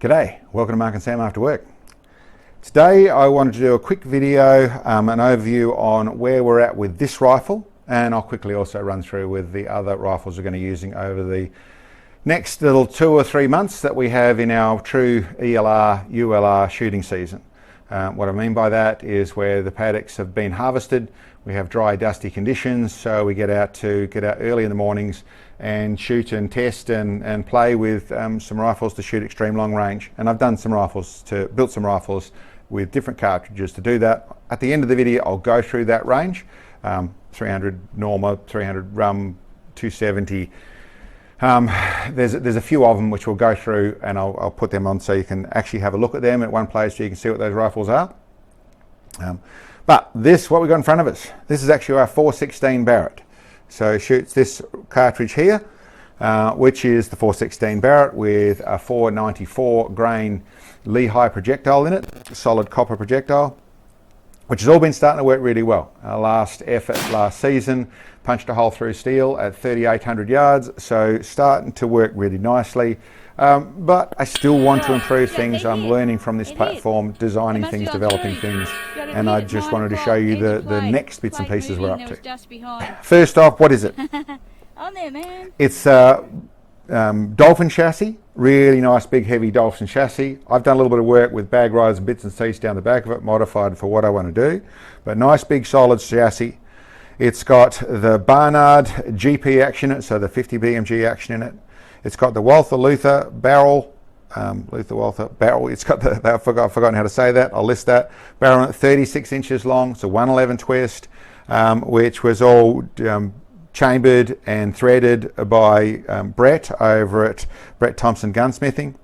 G'day, welcome to Mark and Sam After Work. Today I wanted to do a quick video, an overview on where we're at with this rifle, and I'll quickly also run through with the other rifles we're going to be using over the next little 2 or 3 months that we have in our true ELR, ULR shooting season. What I mean by that is where the paddocks have been harvested, we have dry, dusty conditions, so we get out early in the mornings and shoot and test and play with some rifles to shoot extreme long range. And I've built some rifles with different cartridges to do that. At the end of the video, I'll go through that range. 300 Norma, 300 RUM, 270. There's a few of them which we'll go through, and I'll put them on so you can actually have a look at them at one place so you can see what those rifles are. But what we've got in front of us, this is actually our 416 Barrett. So it shoots this cartridge here, which is the 416 Barrett with a 494 grain Lehigh projectile in it, solid copper projectile, which has all been starting to work really well. Our last effort last season punched a hole through steel at 3,800 yards, so starting to work really nicely. But I still want to improve things. I'm learning from this platform, designing things, developing things, and I just wanted to show you the next bits and pieces we're up to. First off, what is it? On there, man. It's Dolphin chassis, really nice big heavy Dolphin chassis. I've done a little bit of work with bag riders and bits and seats down the back of it, modified for what I want to do, but nice big solid chassis. It's got the Barnard GP action in it, so the 50 BMG action in it. It's got the Walther Luther barrel, It's got I've forgotten how to say that. I'll list that. Barrel at 36 inches long, so 111 twist, which was all chambered and threaded by Brett over at Brett Thompson Gunsmithing.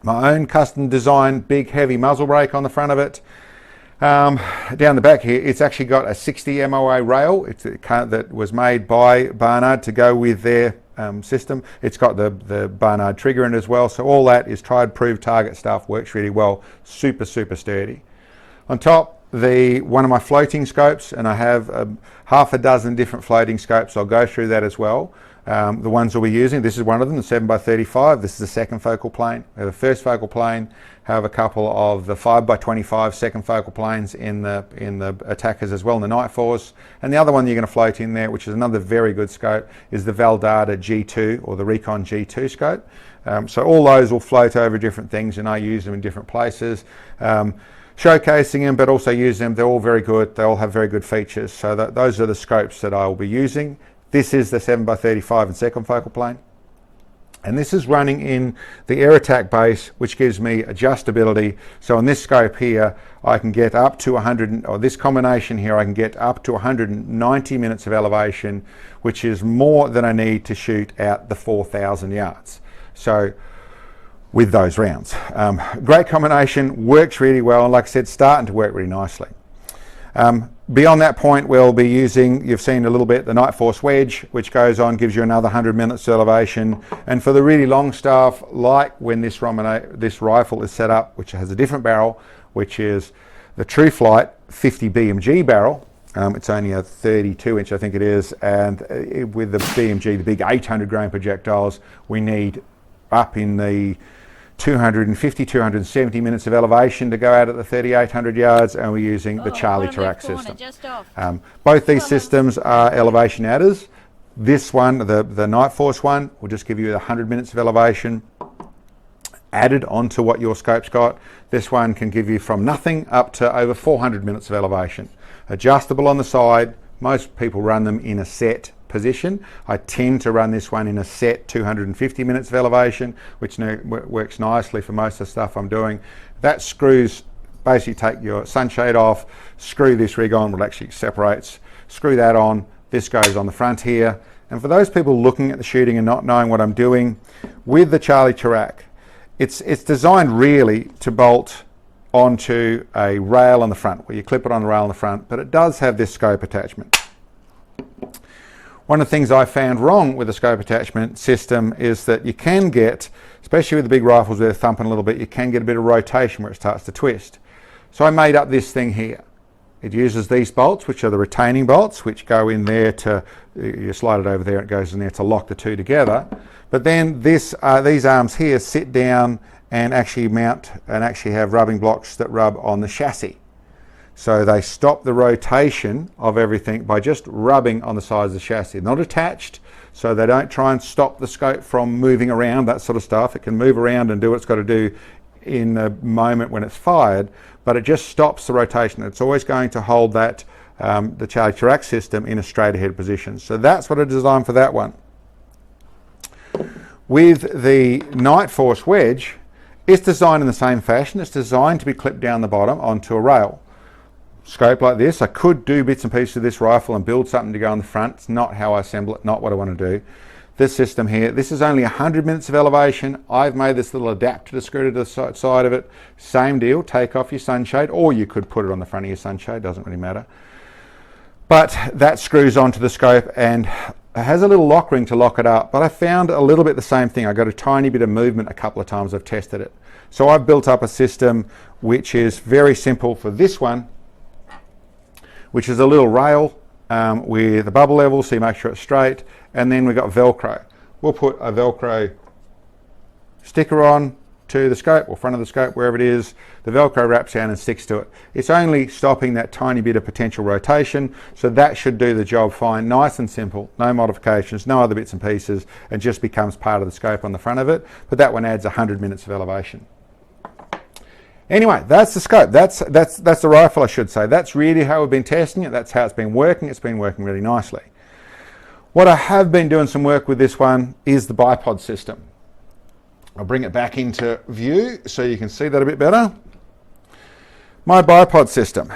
My own custom designed big heavy muzzle brake on the front of it. Down the back here, it's actually got a 60 MOA rail. It's a car that was made by Barnard to go with their system. It's got the Barnard trigger in it as well, so all that is tried, proved target stuff, works really well, super sturdy. On top, one of my floating scopes, and I have half a dozen different floating scopes. I'll go through that as well. The ones we'll be using, this is one of them, the 7x35. This is the second focal plane. We have the first focal plane, have a couple of the 5x25 second focal planes in the attackers as well, in the Night Force. And the other one you're going to float in there, which is another very good scope, is the Valdata G2 or the Recon G2 scope. So all those will float over different things, and I use them in different places. Showcasing them, but also use them. They're all very good. They all have very good features. So those are the scopes that I will be using. This is the 7x35 and second focal plane. And this is running in the air attack base, which gives me adjustability. So on this scope here, I can get up to this combination here, I can get up to 190 minutes of elevation, which is more than I need to shoot at the 4,000 yards. So with those rounds. Great combination, works really well, and like I said, starting to work really nicely. Beyond that point, we'll be using, you've seen a little bit, the Night Force wedge, which goes on, gives you another 100 minutes elevation. And for the really long stuff, like when this rifle is set up, which has a different barrel, which is the True Flight 50 BMG barrel. It's only a 32 inch, I think it is, and with the BMG, the big 800 grain projectiles, we need up in the 250, 270 minutes of elevation to go out at the 3,800 yards, and we're using the Charlie Tarak system. Both these systems are elevation adders. This one, the Night Force one, will just give you 100 minutes of elevation added onto what your scope's got. This one can give you from nothing up to over 400 minutes of elevation. Adjustable on the side. Most people run them in a set position. I tend to run this one in a set 250 minutes of elevation, which works nicely for most of the stuff I'm doing. That screws, basically take your sunshade off, screw this rig on, well, actually separates, screw that on, this goes on the front here. And for those people looking at the shooting and not knowing what I'm doing, with the Charlie Tarak, it's designed really to bolt onto a rail on the front, where you clip it on the rail on the front, but it does have this scope attachment. One of the things I found wrong with the scope attachment system is that you can get, especially with the big rifles where they're thumping a little bit, you can get a bit of rotation where it starts to twist. So I made up this thing here. It uses these bolts, which are the retaining bolts, which go in there to, you slide it over there, it goes in there to lock the two together. But then these arms here sit down and actually mount and actually have rubbing blocks that rub on the chassis. So they stop the rotation of everything by just rubbing on the sides of the chassis. Not attached, so they don't try and stop the scope from moving around, that sort of stuff. It can move around and do what it's got to do in the moment when it's fired, but it just stops the rotation. It's always going to hold that the charge to rack system in a straight ahead position. So that's what I designed for that one. With the Night Force wedge, it's designed in the same fashion. It's designed to be clipped down the bottom onto a rail. Scope like this, I could do bits and pieces of this rifle and build something to go on the front. It's not how I assemble it, not what I want to do. This system here, this is only 100 minutes of elevation. I've made this little adapter to screw to the side of it. Same deal, take off your sunshade, or you could put it on the front of your sunshade, doesn't really matter. But that screws onto the scope and it has a little lock ring to lock it up, but I found a little bit the same thing. I got a tiny bit of movement a couple of times I've tested it. So I've built up a system which is very simple for this one, which is a little rail with a bubble level so you make sure it's straight, and then we've got Velcro. We'll put a Velcro sticker on to the scope or front of the scope, wherever it is. The Velcro wraps down and sticks to it. It's only stopping that tiny bit of potential rotation, so that should do the job fine. Nice and simple, no modifications, no other bits and pieces, and just becomes part of the scope on the front of it. But that one adds 100 minutes of elevation. Anyway, that's the scope. That's the rifle, I should say. That's really how we've been testing it. That's how it's been working. It's been working really nicely. What I have been doing some work with this one is the bipod system. I'll bring it back into view so you can see that a bit better. My bipod system.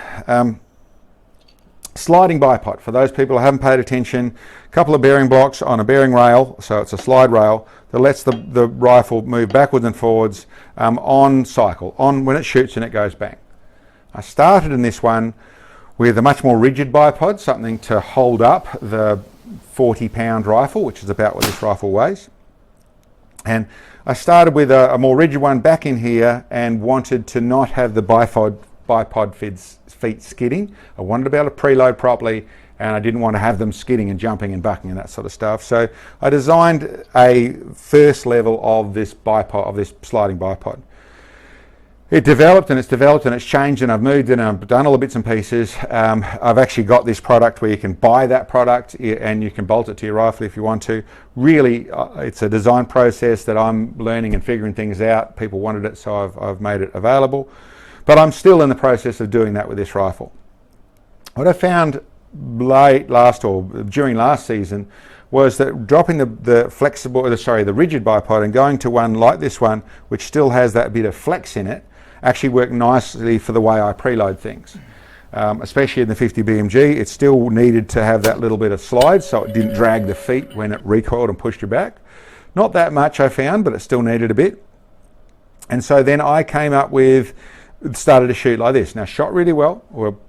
Sliding bipod. For those people who haven't paid attention, a couple of bearing blocks on a bearing rail, so it's a slide rail that lets the rifle move backwards and forwards on cycle, on when it shoots and it goes bang. I started in this one with a much more rigid bipod, something to hold up the 40-pound rifle, which is about what this rifle weighs. And I started with a more rigid one back in here and wanted to not have the bipod feet skidding. I wanted to be able to preload properly, and I didn't want to have them skidding and jumping and bucking and that sort of stuff. So I designed a first level of this bipod, of this sliding bipod. It developed and it's changed, and I've moved and I've done all the bits and pieces. I've actually got this product where you can buy that product and you can bolt it to your rifle if you want to. Really, it's a design process that I'm learning and figuring things out. People wanted it, so I've made it available. But I'm still in the process of doing that with this rifle. What I found during last season was that dropping the rigid bipod and going to one like this one, which still has that bit of flex in it, actually worked nicely for the way I preload things. Especially in the 50 BMG, it still needed to have that little bit of slide so it didn't drag the feet when it recoiled and pushed you back. Not that much I found, but it still needed a bit. And so then I came up with, started to shoot like this. Now, shot really well. We'll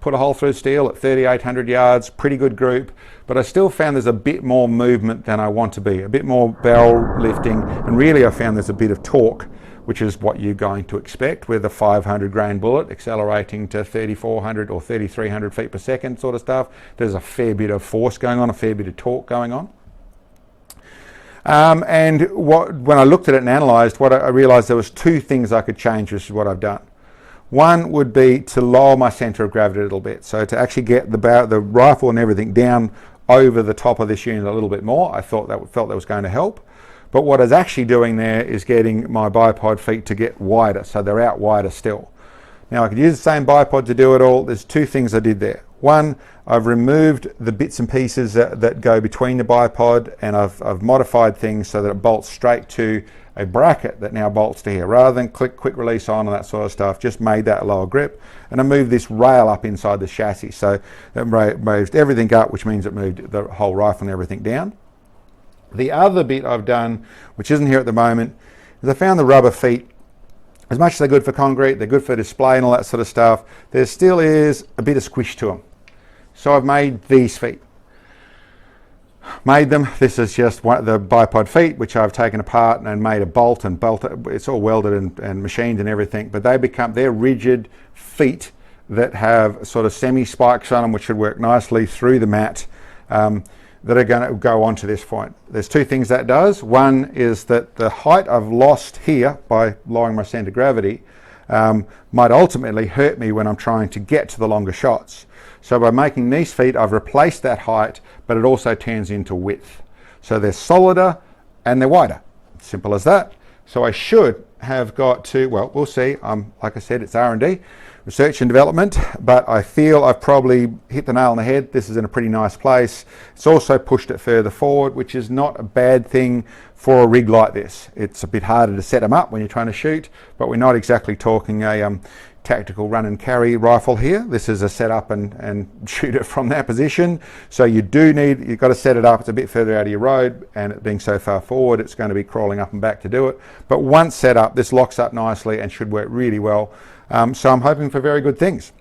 put a hole through steel at 3,800 yards, pretty good group, but I still found there's a bit more movement than I want to be, a bit more barrel lifting, and really I found there's a bit of torque, which is what you're going to expect with a 500 grain bullet accelerating to 3,400 or 3,300 feet per second sort of stuff. There's a fair bit of force going on, a fair bit of torque going on. And when I looked at it and analysed, I realised there was two things I could change, which is what I've done. One would be to lower my centre of gravity a little bit, so to actually get the rifle and everything down over the top of this unit a little bit more. I felt that was going to help. But what I was actually doing there is getting my bipod feet to get wider, so they're out wider still. Now I could use the same bipod to do it all. There's two things I did there. One, I've removed the bits and pieces that go between the bipod, and I've modified things so that it bolts straight to a bracket that now bolts to here. Rather than quick release on and that sort of stuff, just made that a lower grip. And I moved this rail up inside the chassis, so it moved everything up, which means it moved the whole rifle and everything down. The other bit I've done, which isn't here at the moment, is I found the rubber feet, as much as they're good for concrete, they're good for display and all that sort of stuff, there still is a bit of squish to them. So I've made these feet. Made them, this is just the bipod feet, which I've taken apart and made a bolt and it's all welded and machined and everything, but they're rigid feet that have sort of semi-spikes on them, which should work nicely through the mat. that are going to go onto this point. There's two things that does. One is that the height I've lost here by lowering my centre of gravity might ultimately hurt me when I'm trying to get to the longer shots. So by making these feet, I've replaced that height, but it also turns into width. So they're solider and they're wider. Simple as that. So I should have got to, well, we'll see. Like I said, it's R&D, research and development, but I feel I've probably hit the nail on the head. This is in a pretty nice place. It's also pushed it further forward, which is not a bad thing for a rig like this. It's a bit harder to set them up when you're trying to shoot, but we're not exactly talking a tactical run and carry rifle here. This is a set up and shoot it from that position. So you've got to set it up. It's a bit further out of your road, and it being so far forward, it's going to be crawling up and back to do it. But once set up, this locks up nicely and should work really well. So I'm hoping for very good things.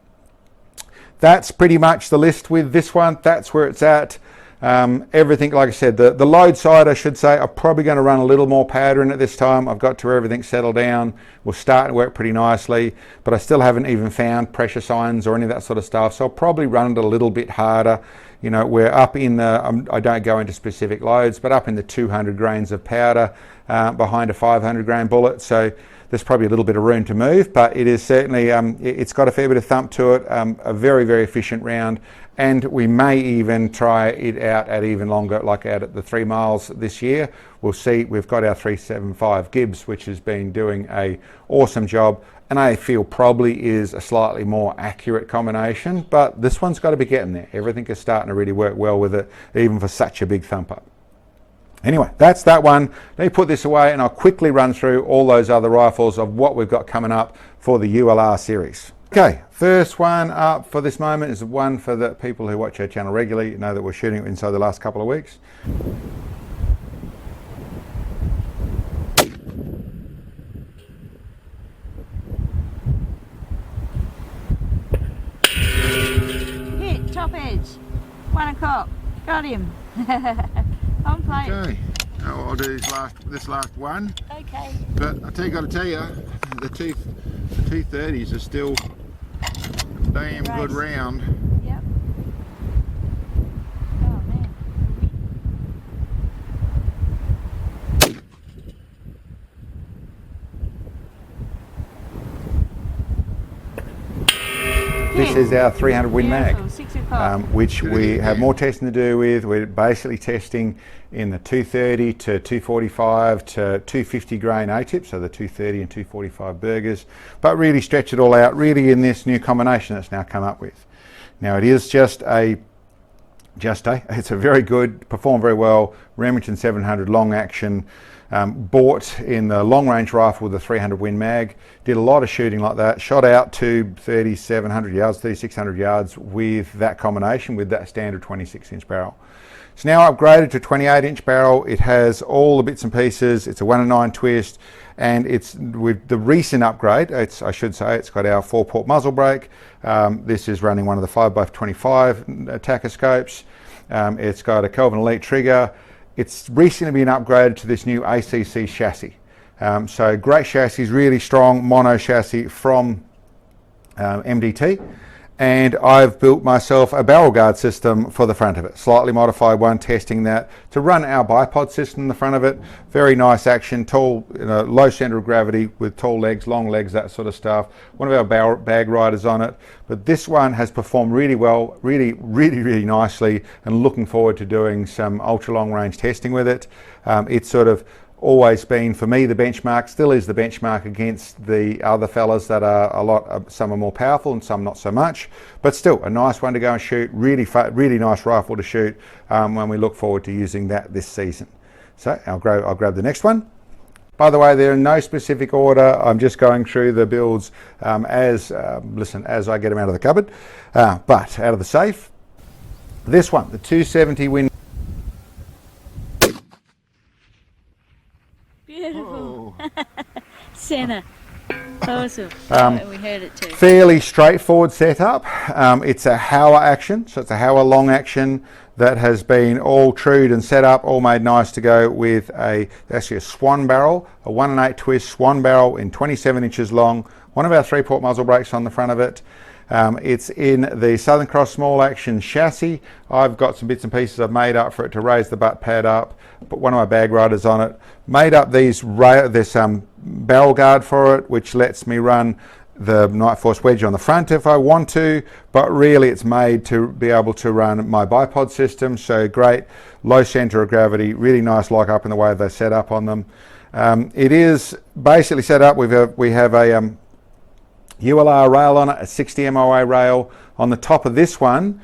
That's pretty much the list with this one. That's where it's at. Everything, like I said, the load side, I should say, I'm probably going to run a little more powder in it this time. I've got to where everything's settled down. We're starting to work pretty nicely, but I still haven't even found pressure signs or any of that sort of stuff. So I'll probably run it a little bit harder. You know, we're up in the, I don't go into specific loads, but up in the 200 grains of powder behind a 500 grain bullet. So there's probably a little bit of room to move, but it is certainly, it's got a fair bit of thump to it, a very, very efficient round. And we may even try it out at even longer, like out at the 3 miles this year. We'll see. We've got our 375 Gibbs, which has been doing a awesome job, and I feel probably is a slightly more accurate combination, but this one's got to be getting there. Everything is starting to really work well with it, even for such a big thump up. Anyway, that's that one. Let me put this away and I'll quickly run through all those other rifles of what we've got coming up for the ULR series. Okay, first one up for this moment is one for the people who watch our channel regularly. You know that we're shooting it inside the last couple of weeks. Hit, top edge. 1 o'clock. Got him. On plate. Okay, I'll do this last one. Okay. But got to tell you, the 230s are still damn good round. Yep. Oh man. This is our 300 Win Mag, 6 o'clock. which we have more testing to do with. We're basically testing in the 230 to 245 to 250 grain A-tip, so the 230 and 245 burgers, but really stretch it all out, really in this new combination that's now come up with. Now it is it's a very good, performed very well, Remington 700 long action, bought in the long range rifle with the 300 Win Mag, did a lot of shooting like that, shot out to 3,700 yards, 3,600 yards with that combination, with that standard 26-inch barrel. It's now upgraded to 28-inch barrel. It has all the bits and pieces. It's a 1-9 twist, and it's with the recent upgrade. I should say it's got our 4-port muzzle brake. This is running one of the 5x25 attacker scopes. It's got a Kelvin Elite trigger. It's recently been upgraded to this new ACC chassis. So great chassis, really strong mono chassis from MDT. And I've built myself a barrel guard system for the front of it, slightly modified one, testing that to run our Bipod system in the front of it. Very nice action, tall, low center of gravity with tall legs, long legs, that sort of stuff. One of our bag riders on it, but this one has performed really well, really nicely, and looking forward to doing some ultra long range testing with it. It's sort of always been, for me, the benchmark, still is the benchmark against the other fellas that are some are more powerful and some not so much, but still a nice one to go and shoot, really nice rifle to shoot when we look forward to using that this season. So I'll grab the next one. By the way, they're in no specific order. I'm just going through the builds as I get them out of the cupboard, but out of the safe. This one, the 270 Win. Beautiful. Center. Awesome. We heard it too. Fairly straightforward setup. It's a Hauer action, so it's a Hauer long action that has been all trued and set up, all made nice to go with actually a swan barrel, a 1-8 twist swan barrel in 27 inches long, one of our 3-port muzzle brakes on the front of it. It's in the Southern Cross small action chassis. I've got some bits and pieces I've made up for it to raise the butt pad up, put one of my bag riders on it, made up this barrel guard for it, which lets me run the Night Force wedge on the front if I want to, but really it's made to be able to run my Bipod system, so great low centre of gravity, really nice lock up in the way they're set up on them. It is basically set up, we have a ULR rail on it, a 60 MOA rail. On the top of this one,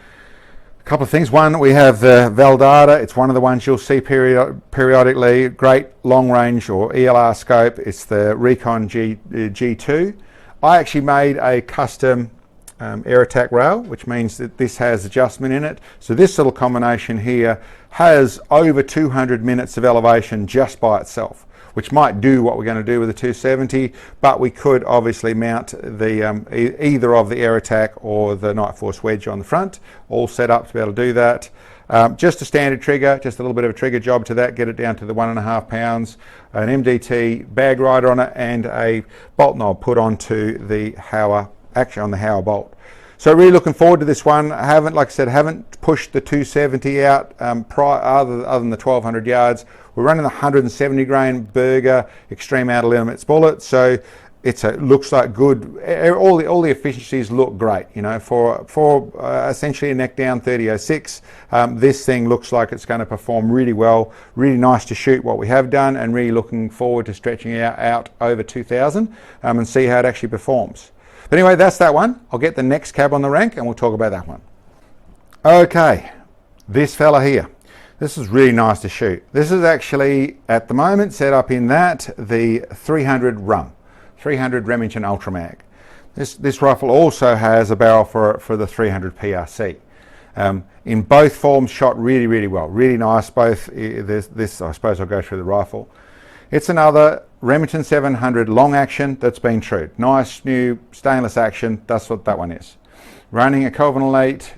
a couple of things. One, we have the Veldata. It's one of the ones you'll see periodically. Great long range or ELR scope. It's the Recon G2. I actually made a custom air attack rail, which means that this has adjustment in it. So this little combination here has over 200 minutes of elevation just by itself, which might do what we're going to do with the 270, but we could obviously mount the either of the air attack or the Night Force wedge on the front, all set up to be able to do that. Just a standard trigger, just a little bit of a trigger job to that, get it down to the 1.5 pounds, an MDT bag rider on it, and a bolt knob put onto the Hauer, actually on the Hauer bolt. So really looking forward to this one. I haven't, like I said, haven't pushed the 270 out other than the 1200 yards. We're running the 170 grain Berger extreme outer limits bullet, so looks like good. All the efficiencies look great, you know, for essentially a neck down 3006. This thing looks like it's going to perform really well. Really nice to shoot what we have done, and really looking forward to stretching it out over 2000 and see how it actually performs. But anyway, that's that one. I'll get the next cab on the rank and we'll talk about that one. Okay, this fella here. This is really nice to shoot. This is actually, at the moment, set up in the 300 RUM, 300 Remington Ultra Mag. This rifle also has a barrel for the 300 PRC. In both forms, shot really, really well. Really nice, both. This, I suppose I'll go through the rifle. It's another Remington 700 long action that's been trued. Nice new stainless action, that's what that one is. Running a Kelvin Elite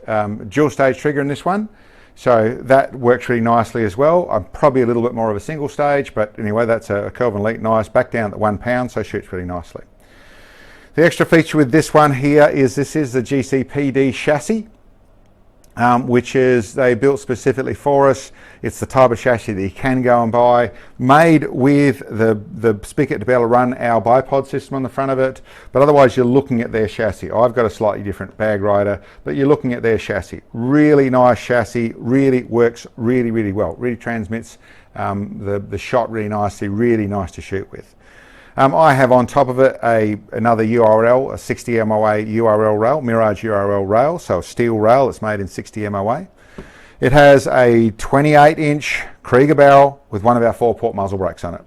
dual stage trigger in this one, so that works really nicely as well. I'm probably a little bit more of a single stage, but anyway, that's a Kelvin Elite, nice, back down at 1 pound, so shoots really nicely. The extra feature with this one here is this is the GCPD chassis, which is they built specifically for us. It's the type of chassis that you can go and buy, made with the spigot to be able to run our Bipod system on the front of it, but otherwise you're looking at their chassis. I've got a slightly different bag rider, but you're looking at their chassis. Really nice chassis, really works really, really well, really transmits the shot really nicely, really nice to shoot with. I have on top of it another URL, a 60 MOA URL rail, Mirage URL rail, so a steel rail that's made in 60 MOA. It has a 28-inch Krieger barrel with one of our 4-port muzzle brakes on it.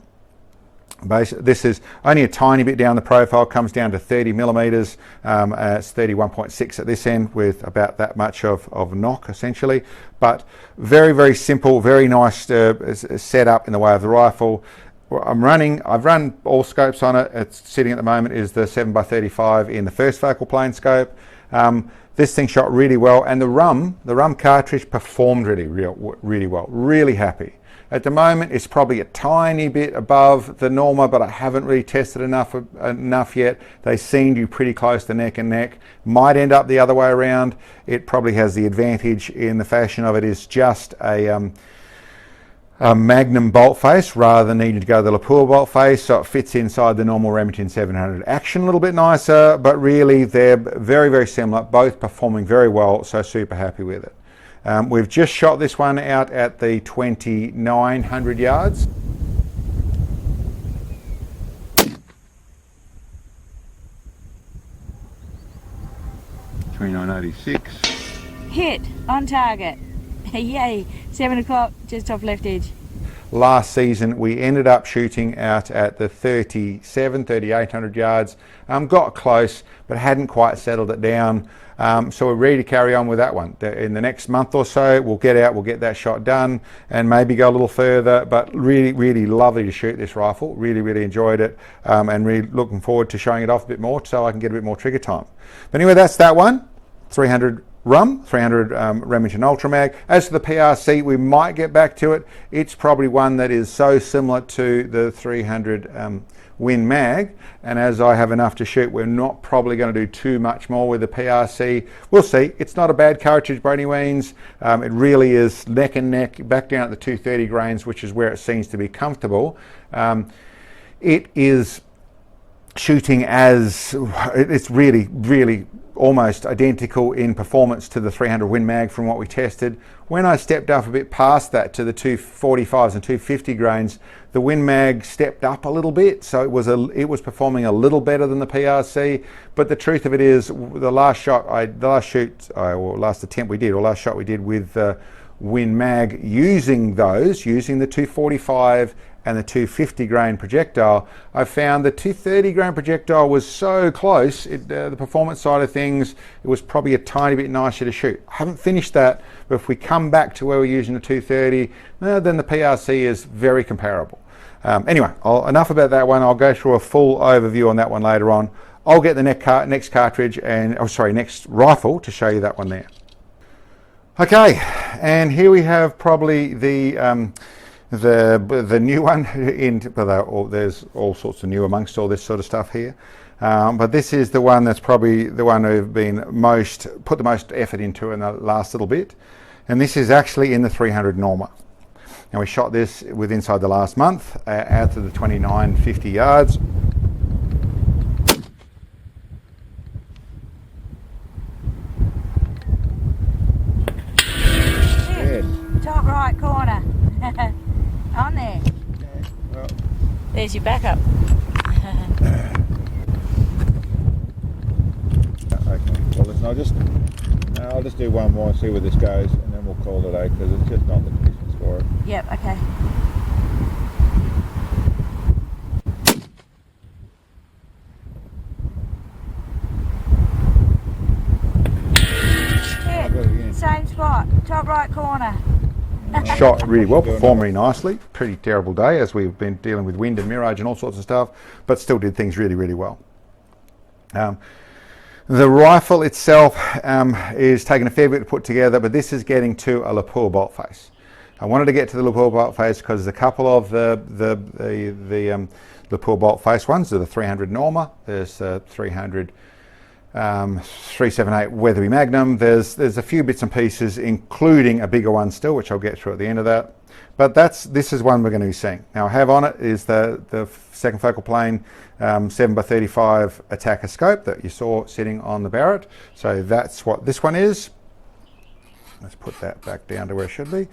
This is only a tiny bit down the profile, comes down to 30 millimeters. It's 31.6 at this end with about that much of knock essentially, but very, very simple, very nice setup in the way of the rifle. I've run all scopes on it. It's sitting at the moment is the 7x35 in the first focal plane scope. This thing shot really well, and the RUM cartridge performed really well. Really happy. At the moment, it's probably a tiny bit above the Norma, but I haven't really tested enough yet. They seem to be pretty close to neck and neck. Might end up the other way around. It probably has the advantage in the fashion of it is just a Magnum bolt face rather than needing to go to the Lapua bolt face, so it fits inside the normal Remington 700 action a little bit nicer, but really they're very, very similar, both performing very well, so super happy with it. We've just shot this one out at the 2900 yards. .26. Hit on target. Yay, 7 o'clock, just off left edge. Last season we ended up shooting out at the 3,800 yards. Got close but hadn't quite settled it down, so we're ready to carry on with that one. In the next month or so we'll get out, we'll get that shot done and maybe go a little further, but really, really lovely to shoot this rifle. Really, really enjoyed it, and really looking forward to showing it off a bit more so I can get a bit more trigger time. But anyway, that's that one. 300 RUM, 300 Remington Ultra Mag. As for the PRC, we might get back to it. It's probably one that is so similar to the 300 Win Mag, and as I have enough to shoot, we're not probably going to do too much more with the PRC. We'll see. It's not a bad cartridge by any means. It really is neck and neck, back down at the 230 grains, which is where it seems to be comfortable. It is shooting as, it's really almost identical in performance to the 300 Win Mag from what we tested. When I stepped up a bit past that to the 245s and 250 grains, the Win Mag stepped up a little bit, so it was performing a little better than the PRC. But the truth of it is, the last attempt we did, or last shot we did with Win Mag, using the 245 and the 250 grain projectile, I found the 230 grain projectile was so close, the performance side of things, it was probably a tiny bit nicer to shoot. I haven't finished that, but if we come back to where we're using the 230, then the PRC is very comparable. Anyway, enough about that one. I'll go through a full overview on that one later on. I'll get the next cartridge next rifle to show you that one there. Okay, and here we have probably the new one. There's all sorts of new amongst all this sort of stuff here, but this is the one that's probably the one who've been put the most effort into in the last little bit, and this is actually in the 300 Norma. Now we shot this inside the last month out to the 2950 yards. Top right corner. On there. Okay, well. There's your backup. Okay, well listen, I'll just do one more and see where this goes, and then we'll call it a, because it's just not the conditions for it. Yep, okay. Hit. Same spot, top right corner. Shot really well, performed really nicely. Pretty terrible day as we've been dealing with wind and mirage and all sorts of stuff, but still did things really well. The rifle itself is taking a fair bit to put together, but this is getting to a lapel bolt face. I wanted to get to the lapel bolt face because there's a couple of the lapel bolt face ones. There's the 300 Norma, there's 300 378 Weatherby Magnum. There's a few bits and pieces, including a bigger one still, which I'll get through at the end of that. But this is one we're going to be seeing. Now I have on it is the second focal plane 7x35 attacker scope that you saw sitting on the Barrett. So that's what this one is. Let's put that back down to where it should be.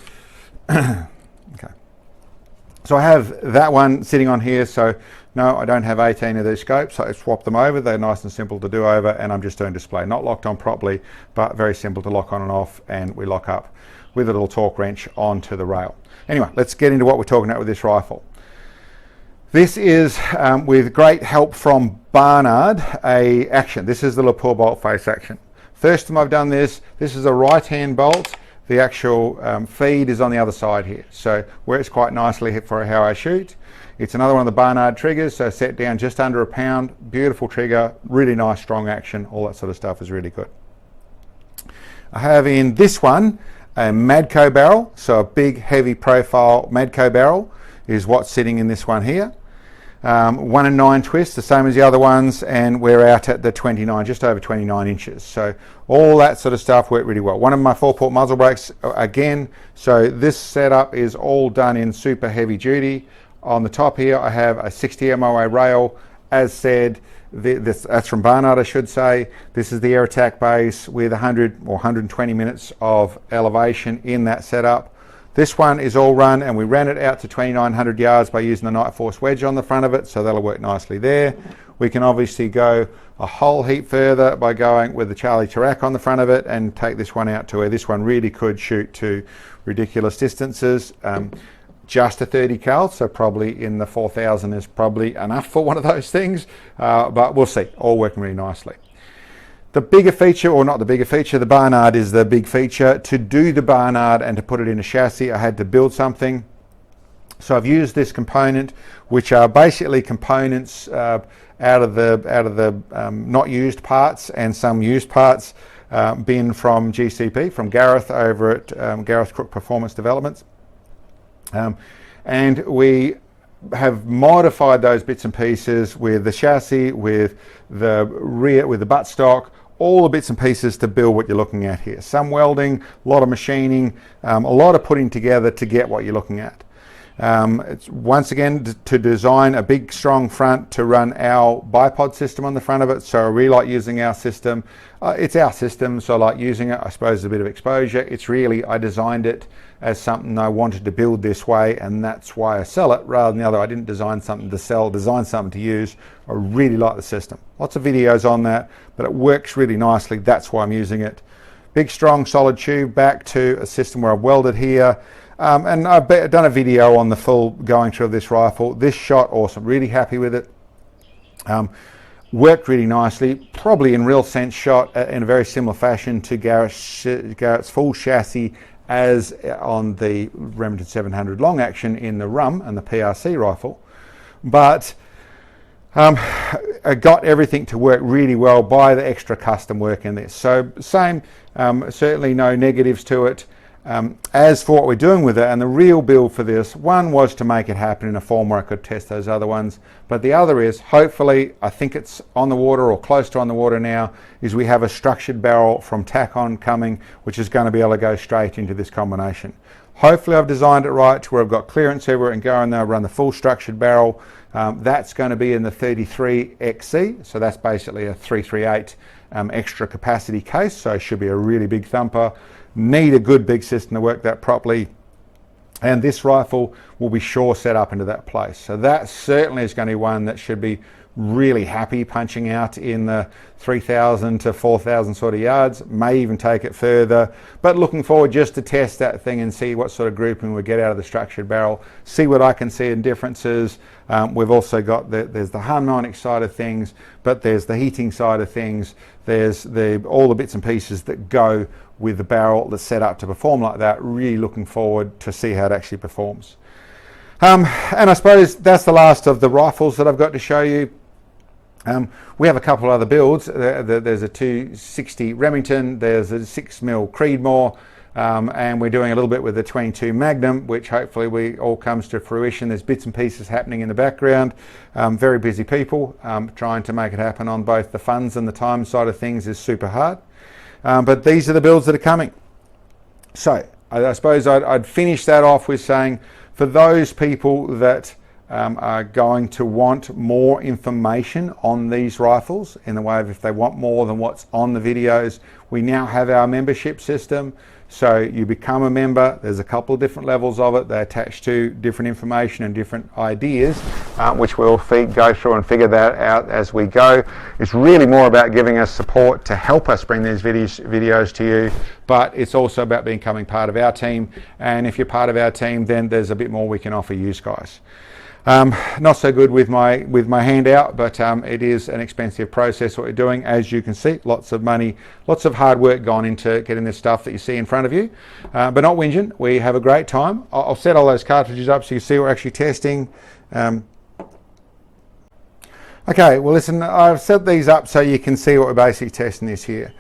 Okay. So I have that one sitting on here. So no, I don't have 18 of these scopes. So I swapped them over. They're nice and simple to do over, and I'm just doing display. Not locked on properly, but very simple to lock on and off, and we lock up with a little torque wrench onto the rail. Anyway, let's get into what we're talking about with this rifle. This is, with great help from Barnard, a action. This is the lapel bolt face action. First time I've done this is a right-hand bolt. The actual feed is on the other side here. So works quite nicely for how I shoot. It's another one of the Barnard triggers, so set down just under a pound. Beautiful trigger, really nice strong action, all that sort of stuff is really good. I have in this one a Madco barrel, so a big heavy profile Madco barrel is what's sitting in this one here. 1 and 9 twist, the same as the other ones, and we're out at the 29, just over 29 inches. So all that sort of stuff worked really well. One of my 4-port muzzle brakes again, so this setup is all done in super heavy duty. On the top here I have a 60 MOA rail, as said. That's from Barnard, I should say. This is the air attack base with 100 or 120 minutes of elevation in that setup. This one is all run, and we ran it out to 2,900 yards by using the Night Force wedge on the front of it, so that'll work nicely there. We can obviously go a whole heap further by going with the Charlie Tarak on the front of it and take this one out to where this one really could shoot to ridiculous distances. Just a 30 cal, so probably in the 4,000 is probably enough for one of those things, but we'll see. All working really nicely. The bigger feature, or not the bigger feature, the Barnard is the big feature. To do the Barnard and to put it in a chassis, I had to build something. So I've used this component, which are basically components out of the not used parts and some used parts bin from GCP, from Gareth over at Gareth Crook Performance Developments. And we have modified those bits and pieces with the chassis, with the rear, with the buttstock, all the bits and pieces to build what you're looking at here. Some welding, a lot of machining, a lot of putting together to get what you're looking at. It's once again to design a big strong front to run our Bipod system on the front of it. So I really like using our system. It's our system, so I like using it. I suppose a bit of exposure. It's really, I designed it as something I wanted to build this way, and that's why I sell it rather than the other. I didn't design something to sell, design something to use. I really like the system. Lots of videos on that, but it works really nicely. That's why I'm using it. Big, strong, solid tube back to a system where I've welded here. And I've done a video on the full going through of this rifle. This shot, awesome. Really happy with it. Worked really nicely. Probably in real sense shot in a very similar fashion to Garrett's full chassis as on the Remington 700 long action in the RUM and the PRC rifle. But I got everything to work really well by the extra custom work in this. So same, certainly no negatives to it. As for what we're doing with it, and the real build for this, one was to make it happen in a form where I could test those other ones, but the other is, hopefully, I think it's on the water or close to on the water now, is we have a structured barrel from Tac-On coming, which is going to be able to go straight into this combination. Hopefully I've designed it right to where I've got clearance everywhere and go in there, run the full structured barrel. That's going to be in the 33XC, so that's basically a 338 extra capacity case, so it should be a really big thumper. Need a good big system to work that properly, and this rifle will be sure set up into that place. So that certainly is going to be one that should be really happy punching out in the 3,000 to 4,000 sort of yards, may even take it further, but looking forward just to test that thing and see what sort of grouping we get out of the structured barrel, see what I can see in differences. We've also got there's the harmonic side of things, but there's the heating side of things, there's all the bits and pieces that go with the barrel that's set up to perform like that. Really looking forward to see how it actually performs. And I suppose that's the last of the rifles that I've got to show you. We have a couple of other builds. There's a 260 Remington, there's a 6mm Creedmoor, and we're doing a little bit with the 22 Magnum, which hopefully all comes to fruition. There's bits and pieces happening in the background. Very busy people. Trying to make it happen on both the funds and the time side of things is super hard. But these are the builds that are coming. So I suppose I'd finish that off with saying, for those people that are going to want more information on these rifles, in the way of if they want more than what's on the videos, we now have our membership system. So you become a member. There's a couple of different levels of it. They attach to different information and different ideas, which we'll go through and figure that out as we go. It's really more about giving us support to help us bring these videos to you, but it's also about becoming part of our team. And if you're part of our team, then there's a bit more we can offer you guys. Not so good with my handout, but it is an expensive process what we're doing. As you can see, lots of money, lots of hard work gone into getting this stuff that you see in front of you, but not whinging. We have a great time. I'll set all those cartridges up so you see we're actually testing. Okay, well listen, I've set these up so you can see what we're basically testing this here.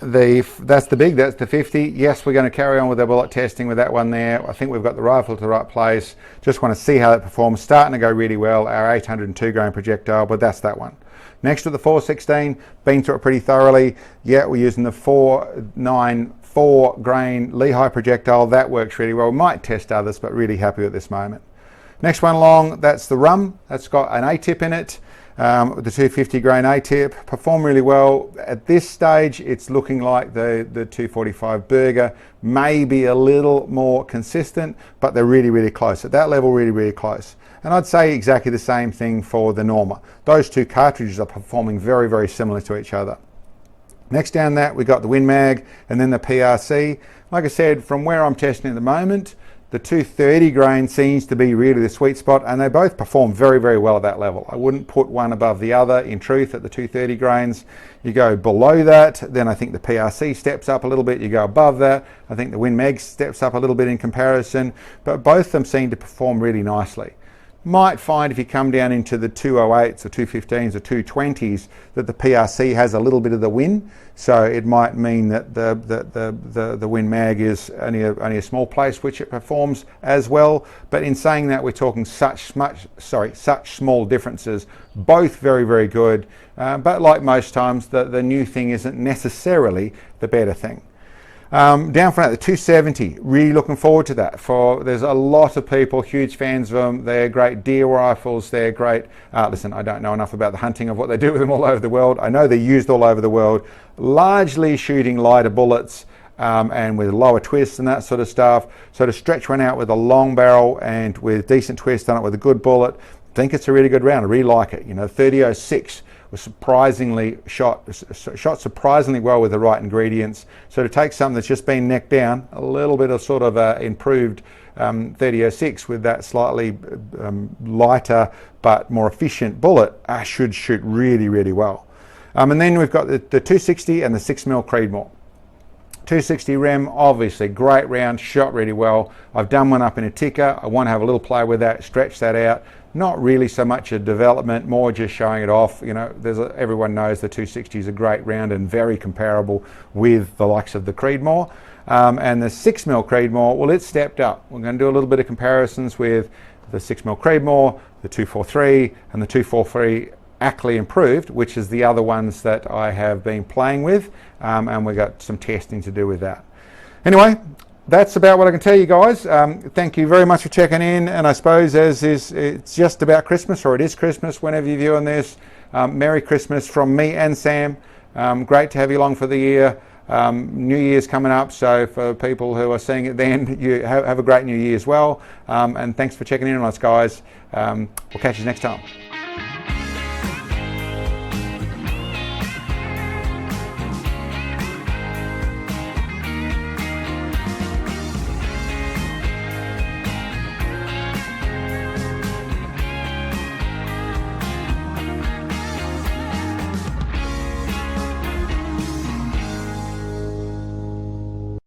That's the 50. Yes, we're going to carry on with the bullet testing with that one there. I think we've got the rifle to the right place. Just want to see how that performs. Starting to go really well. Our 802 grain projectile, but that's that one. Next to the 416, been through it pretty thoroughly. Yeah, we're using the 494 grain Lehigh projectile. That works really well. We might test others, but really happy at this moment. Next one along, that's the RUM. That's got an A-tip in it. With the 250 grain A-tip, perform really well. At this stage, it's looking like the 245 Burger may be a little more consistent, but they're really, really close. At that level, really, really close. And I'd say exactly the same thing for the Norma. Those two cartridges are performing very, very similar to each other. Next down that, we got the Win Mag and then the PRC. Like I said, from where I'm testing at the moment, the 230 grain seems to be really the sweet spot, and they both perform very, very well at that level. I wouldn't put one above the other in truth at the 230 grains. You go below that, then I think the PRC steps up a little bit. You go above that, I think the Win Mag steps up a little bit in comparison, but both of them seem to perform really nicely. Might find if you come down into the 208s or 215s or 220s that the PRC has a little bit of the win, so it might mean that the Win Mag is only a small place which it performs as well. But in saying that, we're talking such small differences, both very, very good. But like most times, the new thing isn't necessarily the better thing. Down from that, the 270, really looking forward to that. There's a lot of people, huge fans of them. They're great deer rifles, they're great. Listen, I don't know enough about the hunting of what they do with them all over the world. I know they're used all over the world, largely shooting lighter bullets and with lower twists and that sort of stuff. So to stretch one out with a long barrel and with decent twist on it with a good bullet, I think it's a really good round. I really like it. 30-06 was surprisingly shot surprisingly well with the right ingredients. So to take something that's just been necked down, a little bit of sort of improved 30-06 with that slightly lighter but more efficient bullet should shoot really, really well. And then we've got the 260 and the 6mm Creedmoor. 260 rem, obviously great round, shot really well. I've done one up in a ticker. I want to have a little play with that, stretch that out. Not really so much a development, more just showing it off. Everyone knows the 260 is a great round and very comparable with the likes of the Creedmoor. And the 6mm Creedmoor, well, it's stepped up. We're going to do a little bit of comparisons with the 6mm Creedmoor, the 243 and the 243 Ackley improved, which is the other ones that I have been playing with, and we've got some testing to do with that. Anyway, that's about what I can tell you guys. Thank you very much for checking in, and I suppose it's just about Christmas, or it is Christmas whenever you're viewing this. Merry Christmas from me and Sam. Great to have you along for the year. New Year's coming up, so for people who are seeing it then, you have a great New Year as well. And thanks for checking in on us, guys. We'll catch you next time.